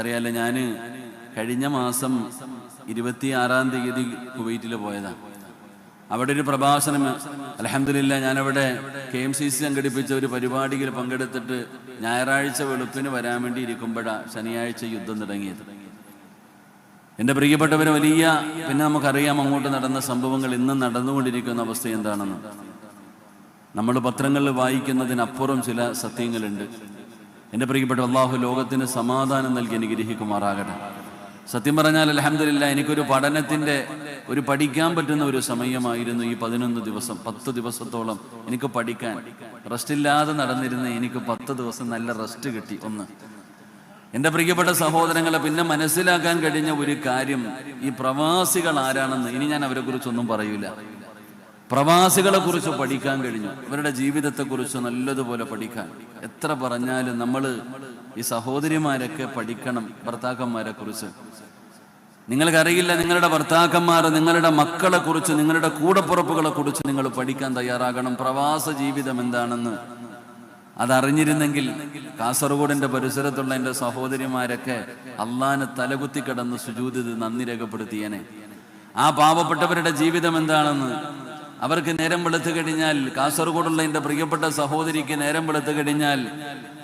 അറിയാലോ, ഞാൻ കഴിഞ്ഞ മാസം 26-ാം തീയതി കുവൈറ്റിൽ പോയതാണ്. അവിടെ ഒരു പ്രഭാഷണം, അൽഹംദുലില്ലാ, ഞാനവിടെ KMCC സംഘടിപ്പിച്ച ഒരു പരിപാടിയിൽ പങ്കെടുത്തിട്ട് ഞായറാഴ്ച വെളുപ്പിന് വരാൻ വേണ്ടി ഇരിക്കുമ്പോഴാണ് ശനിയാഴ്ച യുദ്ധം തുടങ്ങിയത്. എൻ്റെ പ്രിയപ്പെട്ടവർ, പിന്നെ നമുക്കറിയാം അങ്ങോട്ട് നടന്ന സംഭവങ്ങൾ, ഇന്നും നടന്നുകൊണ്ടിരിക്കുന്ന അവസ്ഥ എന്താണെന്ന്. നമ്മൾ പത്രങ്ങളിൽ വായിക്കുന്നതിനപ്പുറം ചില സത്യങ്ങളുണ്ട്. എൻ്റെ പ്രിയപ്പെട്ട അല്ലാഹു ലോകത്തിന് സമാധാനം നൽകി അനുഗ്രഹിക്കുമാറാകട്ടെ. സത്യം പറഞ്ഞാൽ അൽഹംദുലില്ലാ, എനിക്കൊരു ഒരു പഠിക്കാൻ പറ്റുന്ന ഒരു സമയമായിരുന്നു ഈ 11 ദിവസം. 10 ദിവസത്തോളം എനിക്ക് പഠിക്കാൻ റെസ്റ്റില്ലാതെ നടന്നിരുന്ന എനിക്ക് 10 ദിവസം നല്ല റെസ്റ്റ് കിട്ടി. ഒന്ന്, എൻ്റെ പ്രിയപ്പെട്ട സഹോദരങ്ങളെ, പിന്നെ മനസ്സിലാക്കാൻ കഴിഞ്ഞ ഒരു കാര്യം, ഈ പ്രവാസികൾ ആരാണെന്ന് ഇനി ഞാൻ അവരെ കുറിച്ചൊന്നും പറയൂല. പ്രവാസികളെ കുറിച്ച് പഠിക്കാൻ കഴിഞ്ഞു, അവരുടെ ജീവിതത്തെക്കുറിച്ച് നല്ലതുപോലെ പഠിക്കാൻ. എത്ര പറഞ്ഞാലും നമ്മൾ ഈ സഹോദരിമാരൊക്കെ പഠിക്കണം ഭർത്താക്കന്മാരെ കുറിച്ച്. നിങ്ങൾക്കറിയില്ല, നിങ്ങളുടെ ഭർത്താക്കന്മാർ, നിങ്ങളുടെ മക്കളെ കുറിച്ച്, നിങ്ങളുടെ കൂടപ്പുറപ്പുകളെ കുറിച്ച് നിങ്ങൾ പഠിക്കാൻ തയ്യാറാകണം. പ്രവാസ ജീവിതം എന്താണെന്ന് അതറിഞ്ഞിരുന്നെങ്കിൽ കാസർഗോഡിന്റെ പരിസരത്തുള്ള എൻ്റെ സഹോദരിമാരൊക്കെ അള്ളാനെ തലകുത്തി കിടന്ന് സുജൂദ് നന്ദി രേഖപ്പെടുത്തിയനെ. ആ പാവപ്പെട്ടവരുടെ ജീവിതം എന്താണെന്ന് അവർക്ക് നേരം വെളുത്തു കഴിഞ്ഞാൽ, കാസർഗോഡുള്ള എൻ്റെ പ്രിയപ്പെട്ട സഹോദരിക്ക് നേരം വെളുത്തു കഴിഞ്ഞാൽ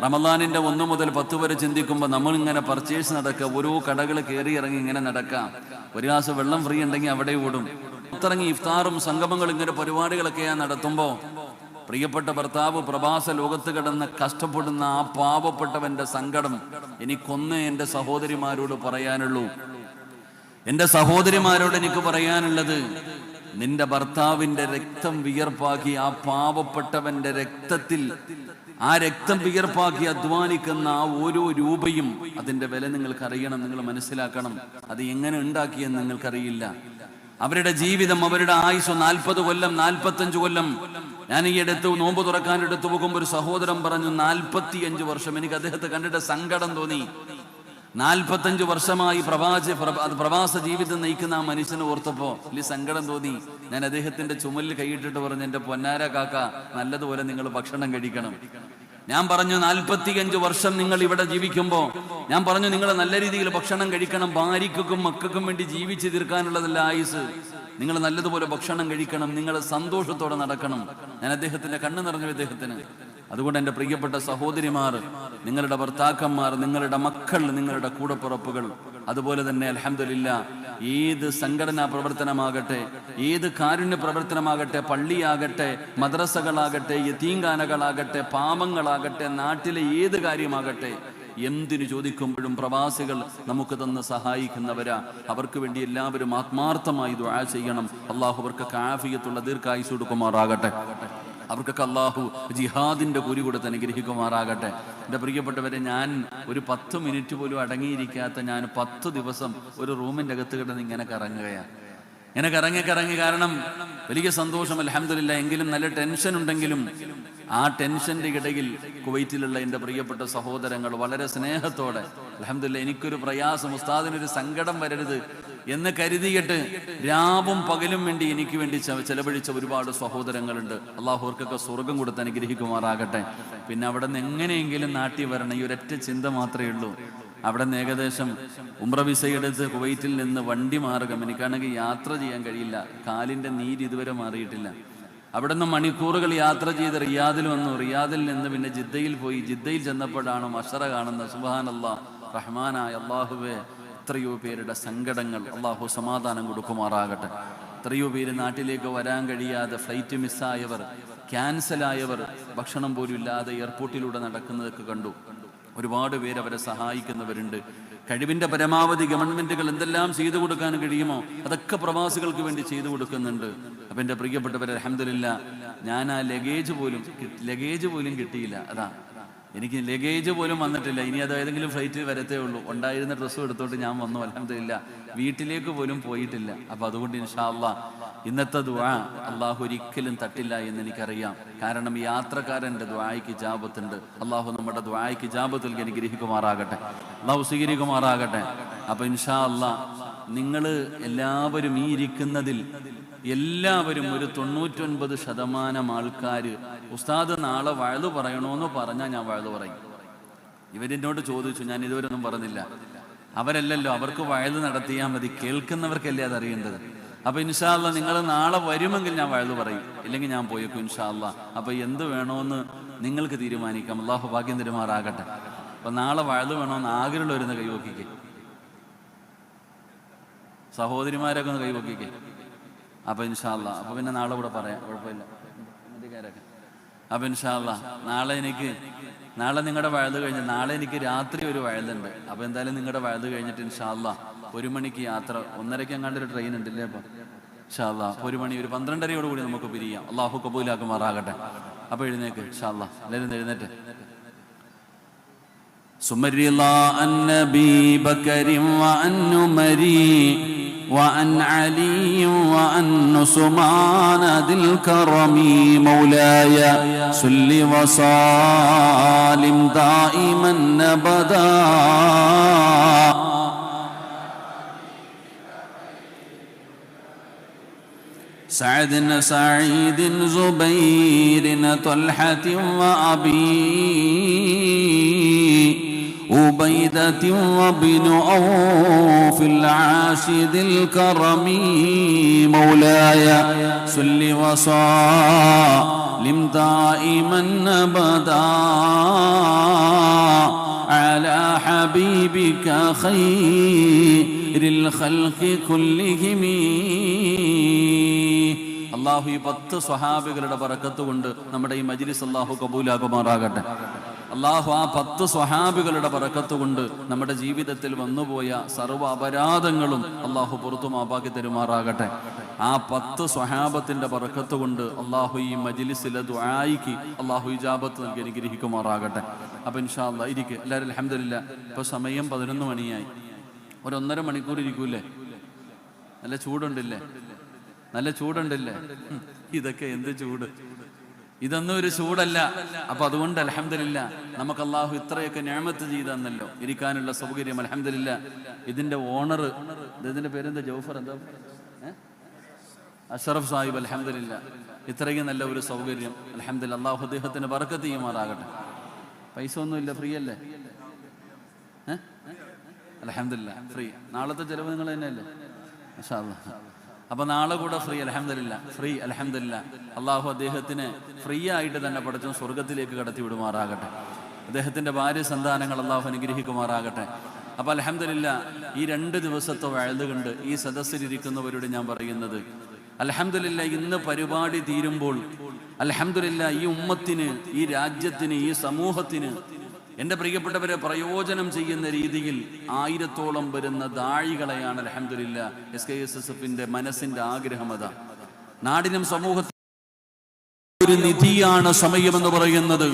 റമദാനിന്റെ 1 മുതൽ 10 വരെ ചിന്തിക്കുമ്പോൾ നമ്മളിങ്ങനെ പർച്ചേസ് നടക്കുക, ഓരോ കടകൾ കയറി ഇറങ്ങി ഇങ്ങനെ നടക്കാം. ഒരു ഗ്ലാസ് വെള്ളം ഫ്രീ ഉണ്ടെങ്കിൽ അവിടെ ഓടും. പുറത്തിറങ്ങി ഇഫ്താറും സംഗമങ്ങളും ഇങ്ങനെ പരിപാടികളൊക്കെ നടത്തുമ്പോൾ പ്രിയപ്പെട്ട ഭർത്താവ് പ്രവാസ ലോകത്ത് കിടന്ന് കഷ്ടപ്പെടുന്ന ആ പാവപ്പെട്ടവന്റെ സങ്കടം എനിക്കൊന്നേ എൻ്റെ സഹോദരിമാരോട് പറയാനുള്ളൂ. എൻ്റെ സഹോദരിമാരോട് എനിക്ക് പറയാനുള്ളത്, നിന്റെ ഭർത്താവിന്റെ രക്തം വിയർപ്പാക്കി ആ പാവപ്പെട്ടവന്റെ രക്തത്തിൽ ആ രക്തം വിയർപ്പാക്കി അധ്വാനിക്കുന്ന ആ ഓരോ രൂപയും അതിന്റെ വില നിങ്ങൾക്ക് അറിയണം, നിങ്ങൾ മനസ്സിലാക്കണം. അത് എങ്ങനെ ഉണ്ടാക്കിയെന്ന് നിങ്ങൾക്കറിയില്ല. അവരുടെ ജീവിതം, അവരുടെ ആയുസ് 40 കൊല്ലം 45 കൊല്ലം. ഞാൻ ഈ അടുത്ത് നോമ്പ് തുറക്കാൻ എടുത്തു പോകുമ്പോൾ ഒരു സഹോദരൻ പറഞ്ഞു 45 വർഷം. എനിക്ക് അദ്ദേഹത്തെ കണ്ടിട്ട് സങ്കടം തോന്നി. 45 വർഷമായി പ്രവാസ ജീവിതം നയിക്കുന്ന ആ മനുഷ്യനെ ഓർത്തപ്പോ വലിയ സങ്കടം തോന്നി. ഞാൻ അദ്ദേഹത്തിന്റെ ചുമലിൽ കൈയിട്ടിട്ട് പറഞ്ഞു, എൻ്റെ പൊന്നാര കാക്ക, നല്ലതുപോലെ നിങ്ങൾ ഭക്ഷണം കഴിക്കണം. ഞാൻ പറഞ്ഞു, 45 വർഷം നിങ്ങൾ ഇവിടെ ജീവിക്കുമ്പോ ഞാൻ പറഞ്ഞു, നിങ്ങൾ നല്ല രീതിയിൽ ഭക്ഷണം കഴിക്കണം. ഭാര്യക്കും മക്കൾക്കും വേണ്ടി ജീവിച്ചു തീർക്കാനുള്ളതല്ല ആയുസ്. നിങ്ങൾ നല്ലതുപോലെ ഭക്ഷണം കഴിക്കണം, നിങ്ങൾ സന്തോഷത്തോടെ നടക്കണം. ഞാൻ അദ്ദേഹത്തിന്റെ കണ്ണ് നിറഞ്ഞു അദ്ദേഹത്തിന്. അതുകൊണ്ട് എൻ്റെ പ്രിയപ്പെട്ട സഹോദരിമാർ, നിങ്ങളുടെ ഭർത്താക്കന്മാർ, നിങ്ങളുടെ മക്കൾ, നിങ്ങളുടെ കൂടപ്പുറപ്പുകൾ, അതുപോലെ തന്നെ അൽഹംദുലില്ലാ, ഏത് സംഘടനാ പ്രവർത്തനമാകട്ടെ, ഏത് കാരുണ്യ പ്രവർത്തനമാകട്ടെ, പള്ളിയാകട്ടെ, മദ്രസകളാകട്ടെ, യതീംഖാനകളാകട്ടെ, പാവങ്ങളാകട്ടെ, നാട്ടിലെ ഏത് കാര്യമാകട്ടെ, എന്തിനു ചോദിക്കുമ്പോഴും പ്രവാസികൾ നമുക്ക് തന്ന് സഹായിക്കുന്നവരാ. അവർക്ക് വേണ്ടി എല്ലാവരും ആത്മാർത്ഥമായി ദുആ ചെയ്യണം. അള്ളാഹു അവർക്ക് ആഫിയത്തുള്ള ദീർഘായുസ്സ് കൊടുക്കുമാറാകട്ടെ. അവർക്കൊക്കെ അള്ളാഹു ജിഹാദിന്റെ കൂലി കൊടുത്ത് അനുഗ്രഹിക്കുമാറാകട്ടെ. എൻ്റെ പ്രിയപ്പെട്ടവരെ, ഞാൻ ഒരു 10 മിനിറ്റ് പോലും അടങ്ങിയിരിക്കാത്ത ഞാൻ 10 ദിവസം ഒരു റൂമിൻ്റെ അകത്ത് കിടന്ന് ഇങ്ങനെ കറങ്ങുകയാണ്. ഇങ്ങനെ കറങ്ങി, കാരണം വലിയ സന്തോഷം അൽഹംദുലില്ലാ. എങ്കിലും നല്ല ടെൻഷൻ ഉണ്ടെങ്കിലും ആ ടെൻഷന്റെ ഇടയിൽ കുവൈറ്റിലുള്ള എൻ്റെ പ്രിയപ്പെട്ട സഹോദരങ്ങൾ വളരെ സ്നേഹത്തോടെ അൽഹംദുലില്ലാ, എനിക്കൊരു പ്രയാസം, ഉസ്താദിനൊരു സങ്കടം വരരുത് എന്ന് കരുതിയിട്ട് രാവും പകലും വേണ്ടി എനിക്ക് വേണ്ടി ചെലവഴിച്ച ഒരുപാട് സഹോദരങ്ങളുണ്ട്. അള്ളാഹു അവർക്കൊക്കെ സ്വർഗം കൊടുത്ത് അനുഗ്രഹിക്കുമാറാകട്ടെ. പിന്നെ അവിടെ നിന്ന് എങ്ങനെയെങ്കിലും നാട്ടിൽ വരണം, ഈ ഒരൊറ്റ ചിന്ത മാത്രമേ ഉള്ളൂ. അവിടെ നിന്ന് ഏകദേശം ഉംറ വിസയെടുത്ത് കുവൈറ്റിൽ നിന്ന് വണ്ടി മാർഗം, എനിക്കാണെങ്കിൽ യാത്ര ചെയ്യാൻ കഴിയില്ല, കാലിൻ്റെ നീര് ഇതുവരെ മാറിയിട്ടില്ല. അവിടെ നിന്ന് മണിക്കൂറുകൾ യാത്ര ചെയ്ത് റിയാദിൽ വന്നു. റിയാദിൽ നിന്ന് പിന്നെ ജിദ്ദയിൽ പോയി. ജിദ്ദയിൽ ചെന്നപ്പോഴാണ് മഷറ കാണുന്നത്. സുബ്ഹാനല്ലാഹ്, റഹ്മാനായ അള്ളാഹുവേ, എത്രയോ പേരുടെ സങ്കടങ്ങൾ അള്ളാഹു സമാധാനം കൊടുക്കുമാറാകട്ടെ. എത്രയോ പേര് നാട്ടിലേക്ക് വരാൻ കഴിയാതെ, ഫ്ലൈറ്റ് മിസ്സായവർ, ക്യാൻസലായവർ, ഭക്ഷണം പോലും ഇല്ലാതെ എയർപോർട്ടിലൂടെ നടക്കുന്നതൊക്കെ കണ്ടു. ഒരുപാട് പേര് അവരെ സഹായിക്കുന്നവരുണ്ട്. കഴിവിൻ്റെ പരമാവധി ഗവൺമെൻറ്റുകൾ എന്തെല്ലാം ചെയ്തു കൊടുക്കാൻ കഴിയുമോ അതൊക്കെ പ്രവാസികൾക്ക് വേണ്ടി ചെയ്തു കൊടുക്കുന്നുണ്ട്. അപ്പം എൻ്റെ പ്രിയപ്പെട്ടവരെ, അൽഹംദുലില്ലാ, ഞാൻ ആ ലഗേജ് പോലും കിട്ടിയില്ല. അതാ, എനിക്ക് ലഗേജ് പോലും വന്നിട്ടില്ല. ഇനി അത് ഏതെങ്കിലും ഫ്ലൈറ്റിൽ വരത്തേ ഉള്ളൂ. ഉണ്ടായിരുന്ന ഡ്രസ്സും എടുത്തോട്ട് ഞാൻ വന്നു. അൽഹംദുലില്ലാ, വീട്ടിലേക്ക് പോലും പോയിട്ടില്ല. അപ്പം അതുകൊണ്ട് ഇൻഷാ അല്ലാഹ് ഇന്നത്തെ ദുആ അള്ളാഹു ഒരിക്കലും തട്ടില്ല എന്ന് എനിക്കറിയാം. കാരണം യാത്രക്കാരൻ്റെ ദുആയ്ക്ക് ഇജാബത്തുണ്ട്. അള്ളാഹു നമ്മുടെ ദുആയ്ക്ക് ഇജാബത്ത് നൽകി അനുഗ്രഹിക്കുമാറാകട്ടെ, അള്ളാഹു സ്വീകരിക്കുമാറാകട്ടെ. അപ്പം ഇൻഷാ അല്ലാഹ് നിങ്ങൾ എല്ലാവരും ഈ ഇരിക്കുന്നതിൽ എല്ലാവരും ഒരു 99% ആൾക്കാർ ഉസ്താദ് നാളെ വഅദ് പറയണമെന്ന് പറഞ്ഞാൽ ഞാൻ വഅദ് പറയും. ഇവരെന്നോട് ചോദിച്ചു, ഞാൻ ഇതുവരെ ഒന്നും പറഞ്ഞില്ല. അവരല്ലല്ലോ, അവർക്ക് വയല് നടത്തിയാൽ മതി, കേൾക്കുന്നവർക്കല്ലേ അതറിയേണ്ടത്. അപ്പൊ ഇൻഷാ അല്ലാ നിങ്ങൾ നാളെ വരുമെങ്കിൽ ഞാൻ വയല് പറയും, ഇല്ലെങ്കിൽ ഞാൻ പോയേക്കും ഇൻഷാ അല്ലാ. അപ്പൊ എന്ത് വേണോന്ന് നിങ്ങൾക്ക് തീരുമാനിക്കാം. അള്ളാഹു ഭാഗ്യം തരുമാറാകട്ടെ. അപ്പൊ നാളെ വയല് വേണോന്ന് ആഗ്രഹമുള്ള വരുന്ന കൈവക്കിക്കേ, സഹോദരിമാരൊക്കെ ഒന്ന് കൈവക്കിക്കേ. അപ്പൊ ഇൻഷാ അല്ലാ അപ്പൊ പിന്നെ നാളെ കൂടെ പറയാം, കുഴപ്പമില്ല. അപ്പൊ ഇൻഷാ അല്ലാ നാളെ നിങ്ങളുടെ വയല് കഴിഞ്ഞ് നാളെ എനിക്ക് രാത്രി ഒരു വയലുണ്ട്. അപ്പൊ എന്തായാലും നിങ്ങളുടെ വയല് കഴിഞ്ഞിട്ട് ഇൻഷാ അല്ലാ 1 മണിക്ക് യാത്ര, 1:30 എങ്ങാണ്ടൊരു ട്രെയിൻ ഉണ്ടല്ലേ. അപ്പൊ ഇൻഷാ അല്ലാ 1 മണി, ഒരു 12:30 കൂടി നമുക്ക് പിരിയാം. അള്ളാഹു കബൂലാക്കുമാറാകട്ടെ. അപ്പൊ എഴുന്നേക്ക് ഇൻഷാ അല്ലാ, എല്ലാവരും എഴുന്നേറ്റ്. സുമരില്ലാ അന്നബി ബക്കരിൻ വഅൻ ഉമരി وعن علي وعن عثمان ذي الكرم مولاي صل وسلم دائما ابدا سعد سعيد زبير طلحة وأبي عبيدة وابن عوف العاشد الكرم مولاي صل وسلم دائما أبدا على حبيبك خير الخلق كلهم. അള്ളാഹു ഈ 10 സ്വഹാബികളുടെ ബറക്കത്ത് കൊണ്ട് നമ്മുടെ ഈ മജ്ലിസ് അള്ളാഹു കബൂലാക്കുമാറാകട്ടെ. അള്ളാഹു ആ 10 സ്വഹാബികളുടെ ബറക്കത്ത് കൊണ്ട് നമ്മുടെ ജീവിതത്തിൽ വന്നുപോയ സർവ്വ അപരാധങ്ങളും അള്ളാഹു പുറത്തു മാപ്പാക്കി തരുമാറാകട്ടെ. ആ 10 സ്വഹാബത്തിന്റെ ബറക്കത്ത് കൊണ്ട് അള്ളാഹു ഈ മജ്ലിസിലെ ദുആയിക്ക് അള്ളാഹു ഇജാബത്ത് നൽകി അനുഗ്രഹിക്കുമാറാകട്ടെ. അപ്പൊ ഇൻഷാ അല്ലാ ഇരിക്കും എല്ലാവരും. അൽഹംദുലില്ലാ ഇപ്പൊ സമയം 11 മണിയായി. ഒരു 1.5 മണിക്കൂർ ഇരിക്കൂലേ? നല്ല ചൂടുണ്ടില്ലേ? നല്ല ചൂടുണ്ടല്ലേ? ഇതൊക്കെ എന്ത് ചൂട്! ഇതൊന്നും ഒരു ചൂടല്ല. അപ്പൊ അതുകൊണ്ട് അൽഹംദുലില്ലാ നമുക്ക് അള്ളാഹു ഇത്രയൊക്കെ നിഅമത്ത് ചെയ്തന്നല്ലോ, ഇരിക്കാനുള്ള സൗകര്യം. അൽഹംദുലില്ലാ ഇതിന്റെ ഓണർ, ഇതിന്റെ പേരെന്താ, ജൗഫർ എന്താ, അഷ്റഫ് സാഹിബ്, അൽഹംദുലില്ലാ ഇത്രയും നല്ല ഒരു സൗകര്യം. അൽഹംദുലില്ലാ അള്ളാഹു അദ്ദേഹത്തിന് ബറക്കത്ത് ചെയ്യുമാറാകട്ടെ. പൈസ ഒന്നുമില്ല, ഫ്രീ അല്ലേ? അൽഹംദുലില്ലാ ഫ്രീ. നാളത്തെ ചെലവ് നിങ്ങൾ തന്നെയല്ലേ? മാഷാ അല്ലാഹ്. അപ്പൊ നാളെ കൂടെ ഫ്രീ. അൽഹംദുലില്ലാ ഫ്രീ. അൽഹംദുലില്ലാ അള്ളാഹു അദ്ദേഹത്തിന് ഫ്രീ ആയിട്ട് തന്നെ പഠിച്ചു സ്വർഗത്തിലേക്ക് കടത്തി വിടുമാറാകട്ടെ. അദ്ദേഹത്തിന്റെ ഭാര്യ സന്താനങ്ങൾ അള്ളാഹു അനുഗ്രഹിക്കുമാറാകട്ടെ. അപ്പൊ അൽഹംദുലില്ലാ ഈ 2 ദിവസത്തെ വഅദ് കണ്ട് ഈ സദസ്സിലിരിക്കുന്നവരോട് ഞാൻ പറയുന്നത്, അൽഹംദുലില്ലാ ഇന്ന് പരിപാടി തീരുമ്പോൾ അൽഹംദുലില്ലാ ഈ ഉമ്മത്തിന്, ഈ രാജ്യത്തിന്, ഈ സമൂഹത്തിന്, എൻ്റെ പ്രിയപ്പെട്ടവരെ പ്രയോജനം ചെയ്യുന്ന രീതിയിൽ 1000-ഓളം വരുന്ന ദാഴികളെയാണ് അൽഹംദുലില്ലാ SKSSFന്റെ മനസ്സിന്റെ ആഗ്രഹം. അതാ നാടിനും സമൂഹത്തിനും ഒരു നിധിയാണ് സമയമെന്ന് പറയുന്നത്.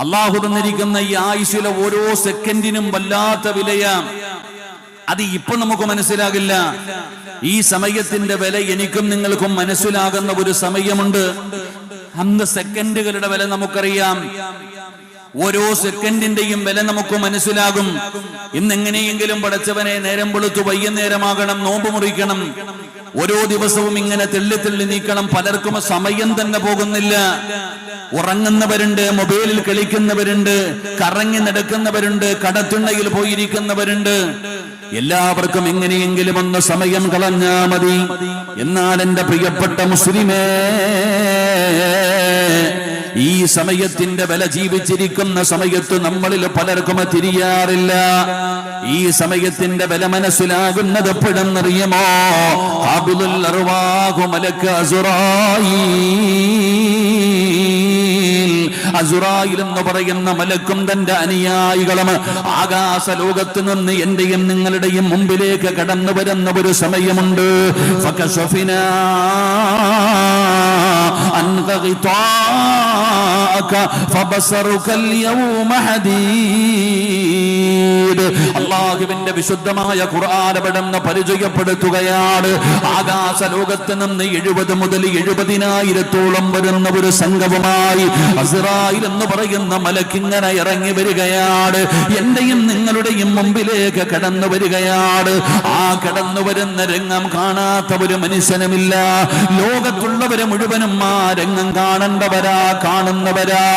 അള്ളാഹു തന്നിരിക്കുന്ന ഈ ആയുസ്സിലെ ഓരോ സെക്കൻഡിനും വല്ലാത്ത വിലയാണ്. അത് ഇപ്പൊ നമുക്ക് മനസ്സിലാകില്ല. ഈ സമയത്തിന്റെ വില എനിക്കും നിങ്ങൾക്കും മനസ്സിലാകുന്ന ഒരു സമയമുണ്ട്. അന്ന് സെക്കൻഡുകളുടെ വില നമുക്കറിയാം. ഓരോ സെക്കൻഡിന്റെയും വില നമുക്ക് മനസ്സിലാകും. ഇന്നെങ്ങനെയെങ്കിലും പടച്ചവനെ നേരം വെളുത്തു വൈകുന്നേരമാകണം, നോമ്പ് മുറിക്കണം, ഓരോ ദിവസവും ഇങ്ങനെ തെള്ളി നീക്കണം. പലർക്കും സമയം തന്നെ പോകുന്നില്ല. ഉറങ്ങുന്നവരുണ്ട്, മൊബൈലിൽ കളിക്കുന്നവരുണ്ട്, കറങ്ങി നടക്കുന്നവരുണ്ട്, കടത്തുണ്ണയിൽ പോയിരിക്കുന്നവരുണ്ട്. എല്ലാവർക്കും എങ്ങനെയെങ്കിലും ഒന്ന് സമയം കളഞ്ഞാ മതി. എന്നാൽ എന്റെ പ്രിയപ്പെട്ട മുസ്ലിമേ, ഈ സമയത്തിന്റെ വില ജീവിച്ചിരിക്കുന്ന സമയത്ത് നമ്മളിൽ പലർക്കും തിരിയാറില്ല. ഈ സമയത്തിന്റെ വില മനസ്സിലാകുന്നത് എപ്പോഴെന്നറിയുമോ? ഖാബിദുൽ അർവാഹു മലക്ക് അസുറായിൽ എന്ന് പറയുന്ന മലക്കും തന്റെ അനുയായികളും ആകാശ ലോകത്ത് നിന്ന് എന്റെയും നിങ്ങളുടെയും മുമ്പിലേക്ക് കടന്നു വരുന്ന ഒരു സമയമുണ്ട്. ഫകശഫിനാ അൻക ഗിതാഅക ഫബസറുകൽ യൗമ ഹദീദ്. അല്ലാഹുവിന്റെ വിശുദ്ധമായ ഖുർആൻ അവിടുന്ന് പരിചയപ്പെടുത്തുകയാണ്. ആകാശ ലോകത്ത് നിന്ന് 70 മുതൽ 70,000-ഓളം വരുന്ന ഒരു സംഘവുമായി അസ്റായിൽ എന്ന് പറയുന്ന മലക്ക് ഇങ്ങനെ ഇറങ്ങി വരികയാണ്. എന്റെയും നിങ്ങളുടെയും മുമ്പിലേക്ക് കടന്നു വരികയാണ്. ആ കടന്നു വരുന്ന രംഗം കാണാത്ത ഒരു മനുഷ്യനുമില്ല. ലോകത്തുള്ളവരെ മുഴുവനും ആ രംഗം കാണുന്നവരാ.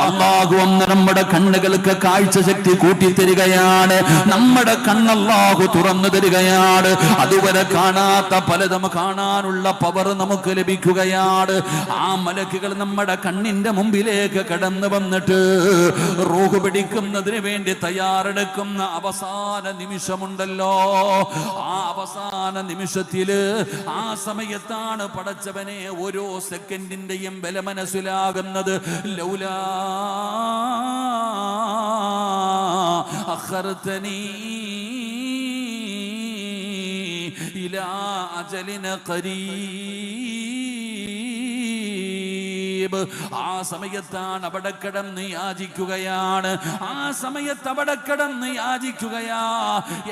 അല്ലാഹു ഒന്ന് നമ്മുടെ കണ്ണുകൾക്ക് കാഴ്ച ശക്തി കൂട്ടിത്തരികയാണ്. തരികയാണ്, നമ്മുടെ കണ്ണല്ലാഹു തുറന്നു തരികയാണ്. അതുവരെ കാണാത്ത പലതും കാണാനുള്ള പവർ നമുക്ക് ലഭിക്കുകയാണ്. ആ മലക്കുകൾ നമ്മുടെ കണ്ണിന്റെ മുമ്പിലേക്ക് കടന്നു വന്നിട്ട് റൂഹ് പിടിക്കുന്നതിന് വേണ്ടി തയ്യാറെടുക്കുന്ന അവസാന നിമിഷമുണ്ടല്ലോ, ആ അവസാന നിമിഷത്തില് ആ സമയത്താണ് പടച്ചവനെ ഓരോ സെക്കൻഡിന്റെയും വില മനസ്സിലാകുന്നത്. ലൗലാ അഖർതനീ ഇലാ അജലിന ഖരീബ്. ആ സമയത്താണ് അവിടെ കിടന്ന് യാചിക്കുകയാണ്, ആ സമയത്ത് അവിടെ കിടന്ന് യാചിക്കുകയാ.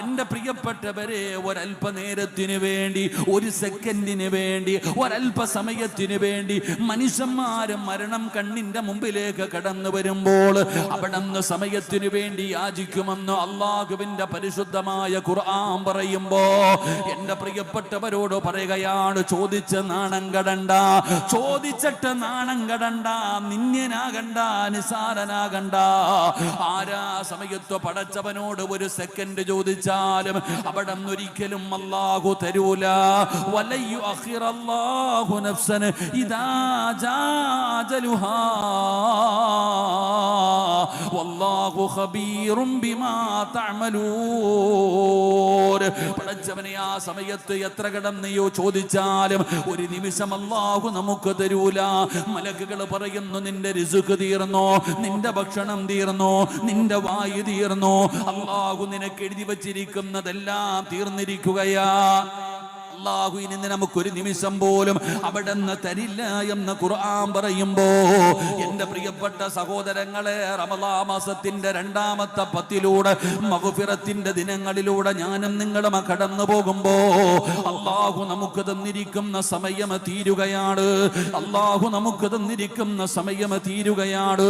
എന്റെ പ്രിയപ്പെട്ടവരെ, ഒരല്പനേരത്തിന് വേണ്ടി, ഒരു സെക്കൻഡിന് വേണ്ടി, ഒരല്പസമയത്തിന് വേണ്ടി മനുഷ്യന്മാര് മരണം കണ്ണിന്റെ മുമ്പിലേക്ക് കടന്നു വരുമ്പോൾ അവിടുന്ന് സമയത്തിന് വേണ്ടി യാചിക്കുമെന്ന് അള്ളാഹുവിന്റെ പരിശുദ്ധമായ ഖുർആൻ പറയുമ്പോ എന്റെ പ്രിയപ്പെട്ടവരോട് പറയുകയാണ്, ചോദിച്ച് നാണം കടണ്ട, ചോദിച്ചിട്ട് നാണം കടണ്ട, നിന്യനാകണ്ട, നിസാരനാകണ്ട. ആരാ സമയത്ത് പടച്ചവനോട് ഒരു സെക്കൻഡ് ചോദിച്ചാലും അവിടെ ഒരിക്കലും അല്ലാഹു തരൂല. വലയ്യു അഖിറല്ലാഹു നഫ്സൻ ഇദാ ജാ അജലുഹാ വല്ലാഹു ഖബീറും ബിമാ തഅമലൂൻ. പടച്ചവനെ ആ സമയത്ത് എത്ര കടന്നെയോ ചോദിച്ചാലും ഒരു നിമിഷം അല്ലാഹു നമുക്ക് തരൂല. മലക്കുകൾ പറയുന്നു, നിന്റെ റിസ്ക് തീർന്നോ, നിന്റെ ഭക്ഷണം തീർന്നോ, നിന്റെ വായു തീർന്നോ, അല്ലാഹു നിനക്ക് എഴുതി വച്ചിരിക്കുന്നതെല്ലാം തീർന്നിരിക്കുകയാ. അല്ലാഹു ഇനി നമുക്കൊരു നിമിഷം പോലും അവിടെ നിന്ന് തരില്ല എന്ന് ഖുർആൻ പറയുമ്പോ എന്റെ പ്രിയപ്പെട്ട സഹോദരങ്ങളെ, റമളാൻ മാസത്തിന്റെ രണ്ടാമത്തെ പത്തിലൂടെ മഗ്ഫിറത്തിന്റെ ദിനങ്ങളിലൂടെ ഞാനും നിങ്ങളും കടന്നു പോകുമ്പോ അല്ലാഹു നമുക്ക് തന്നിരിക്കുന്ന സമയം തീരുകയാണ്, അല്ലാഹു നമുക്ക് തന്നിരിക്കുന്ന സമയം തീരുകയാണ്.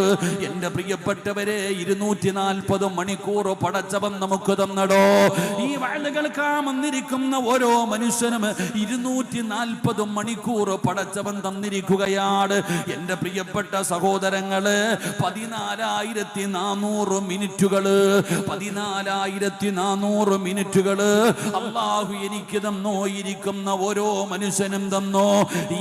എന്റെ പ്രിയപ്പെട്ടവരെ, 240 മണിക്കൂർ പടച്ചവൻ നമുക്ക് തന്നടോ. ഈ വഅദ് കേൾക്കാൻ വന്നിരിക്കുന്ന ഓരോ മനുഷ്യനും 240 മണിക്കൂർ പടച്ചവൻ തന്നിരിക്കുകയാണ്. എന്റെ പ്രിയപ്പെട്ട സഹോദരങ്ങള്, 14,400 മിനിറ്റുകള്, 14,400 മിനിറ്റുകള് അല്ലാഹു എനിക്ക് തന്നോ, ഇരിക്കുന്ന ഓരോ മനുഷ്യനും തന്നോ.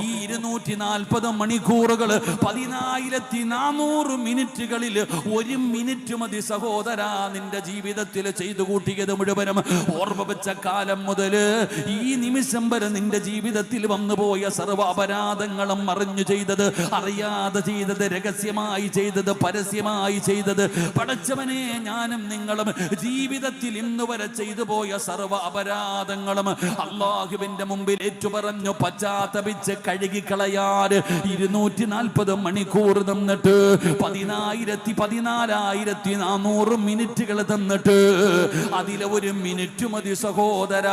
ഈ 240 മണിക്കൂറുകൾ 14,400 മിനിറ്റുകളിൽ ഒരു മിനിറ്റ് മതി സഹോദര നിന്റെ ജീവിതത്തിൽ ചെയ്തു കൂട്ടിയത് മുഴുവനും. ഓർമ്മ വെച്ച കാലം മുതല് ഈ നിമിഷം വരെ നിന്റെ ജീവിതത്തിൽ വന്നുപോയ സർവ്വ അപരാധങ്ങളും അറിഞ്ഞു ചെയ്തത്, അറിയാതെ ചെയ്തത്, രഹസ്യമായി ചെയ്തത്, പരസ്യമായി ചെയ്തത്, പടച്ചവനെ ഞാനും നിങ്ങളും ജീവിതത്തിൽ ഇന്ന് വരെ ചെയ്തു പോയ സർവ്വ അപരാധങ്ങളും അല്ലാഹുവിന്റെ മുമ്പിൽ ഏറ്റുപറഞ്ഞു പശ്ചാത്തപിച്ച് കഴുകിക്കളയാൻ 240 മണിക്കൂർ തന്നിട്ട് 14,400 മിനിറ്റുകൾ തന്നിട്ട് അതിലെ ഒരു മിനിറ്റ് മതി സഹോദര,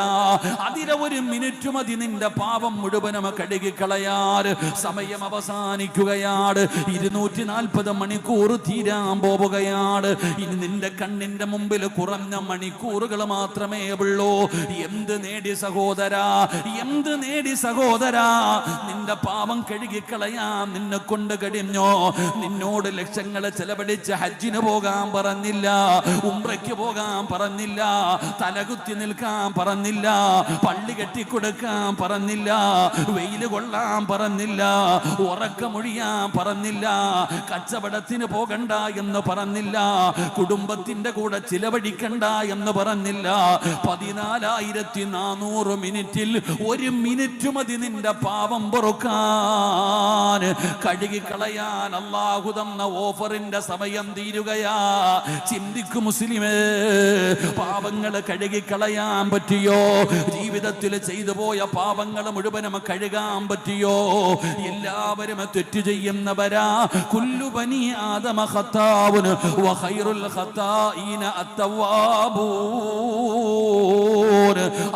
അതിലെ ഒരു മിനിറ്റ് മതി നിന്റെ പാപം മുഴുവനും കഴുകിക്കളയാൻ. സമയം അവസാനിക്കുകയാണ്, 240 മണിക്കൂർ തീരാൻ പോവുകയാണ്. ഇനി നിന്റെ കണ്ണിന്റെ മുമ്പിൽ കുറഞ്ഞ മണിക്കൂറുകൾ മാത്രമേ ഉള്ളൂ. എന്ത് നേടി സഹോദര, എന്ത് നേടി സഹോദര? നിന്റെ പാപം കഴുകിക്കളയാൻ നിന്നെ കൊണ്ട് കഴിഞ്ഞോ? നിന്നോട് ലക്ഷങ്ങൾ ചെലവഴിച്ച് ഹജ്ജിന് പോകാൻ പറഞ്ഞില്ല, ഉംറയ്ക്ക് പോകാൻ പറഞ്ഞില്ല, തലകുത്തി നിൽക്കാൻ പറഞ്ഞില്ല, പള്ളി കെട്ടിക്കൊടുക്കാൻ പറഞ്ഞില്ല, വെയില് കൊള്ളാൻ പറഞ്ഞില്ല, ഉറക്കമൊഴിയാൻ പറഞ്ഞില്ല, കച്ചവടത്തിന് പോകണ്ട എന്ന് പറഞ്ഞില്ല, കുടുംബത്തിന്റെ കൂടെ ചിലവഴിക്കണ്ട എന്ന് പറഞ്ഞില്ല. 14,400 മിനിറ്റിൽ ഒരു മിനിറ്റ് മതി നിന്റെ പാപം പൊറുക്കാൻ, കഴുകിക്കളയാൻ അല്ലാഹു തന്ന ഓഫറിന്റെ സമയം തീരുകയാ. ചിന്തിക്കു മുസ്ലിമേ, പാപങ്ങൾ കഴുകിക്കളയാൻ പറ്റിയോ? ജീവിതത്തിൽ ചെയ്തു പോയ പാപങ്ങൾ മുഴുവനും കഴുകാൻ പറ്റിയോ? എല്ലാവരും തെറ്റ് ചെയ്യുന്നവരാ. കുല്ലു ബനി ആദമ ഖത്താഉൻ വ ഖൈറുൽ ഖത്താഈന അത്തവാബൂൻ.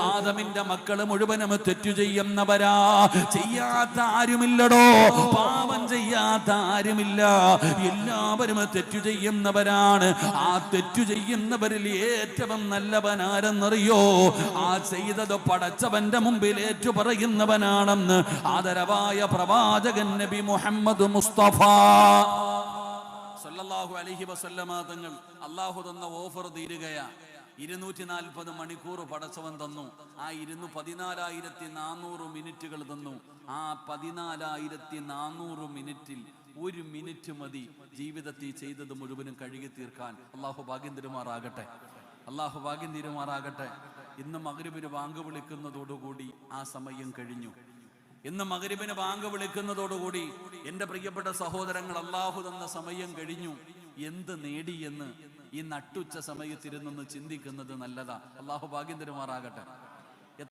ആദമിന്റെ മക്കള് മുഴുവനും തെറ്റു ചെയ്യുന്നവരാ. ചെയ്യാത്ത ആരുമില്ലടോ, പാപം ചെയ്യാത്ത ആരുമില്ല, എല്ലാവരും തെറ്റു ചെയ്യുന്നവരാണ്. ആ തെറ്റു ചെയ്യുന്നവരിൽ ഏറ്റവും നല്ലവനാരെന്നറിയോ? ആ ചെയ്തത് പടച്ചവന്റെ മുമ്പിൽ ഏറ്റു പറയുന്നവനാണെന്ന് ആദരവായ പ്രവാചകൻ നബി മുഹമ്മദ് മുസ്തഫ സല്ലല്ലാഹു അലൈഹി വസല്ലമ തങ്ങൾ അല്ലാഹു തന്ന ഓഫർ തീരുകയാ. 240 മണിക്കൂർ പടച്ചവൻ തന്നു. ആ 14,400 മിനിറ്റുകൾ തന്നു. ആ 14,400 മിനിറ്റിൽ 1 മിനിറ്റ് മതി ജീവിതത്തിൽ ചെയ്തത് മുഴുവനും കഴുകി തീർക്കാൻ. അള്ളാഹു ഭാഗ്യം തരുമാറാകട്ടെ, അള്ളാഹു ഭാഗ്യം തരുമാറാകട്ടെ. ഇന്ന് മഗ്രിബിന് ബാങ്ക് വിളിക്കുന്നതോടുകൂടി ആ സമയം കഴിഞ്ഞു. ഇന്ന് മഗ്രിബിന് ബാങ്ക് വിളിക്കുന്നതോടുകൂടി എൻ്റെ പ്രിയപ്പെട്ട സഹോദരങ്ങൾ, അള്ളാഹു തന്ന സമയം കഴിഞ്ഞു. എന്ത് നേടിയെന്ന് ഈ നട്ടുച്ച സമയത്തിരുന്നൊന്ന് ചിന്തിക്കുന്നത് നല്ലതാ. അള്ളാഹു ഭാഗ്യം തരുമാറാകട്ടെ.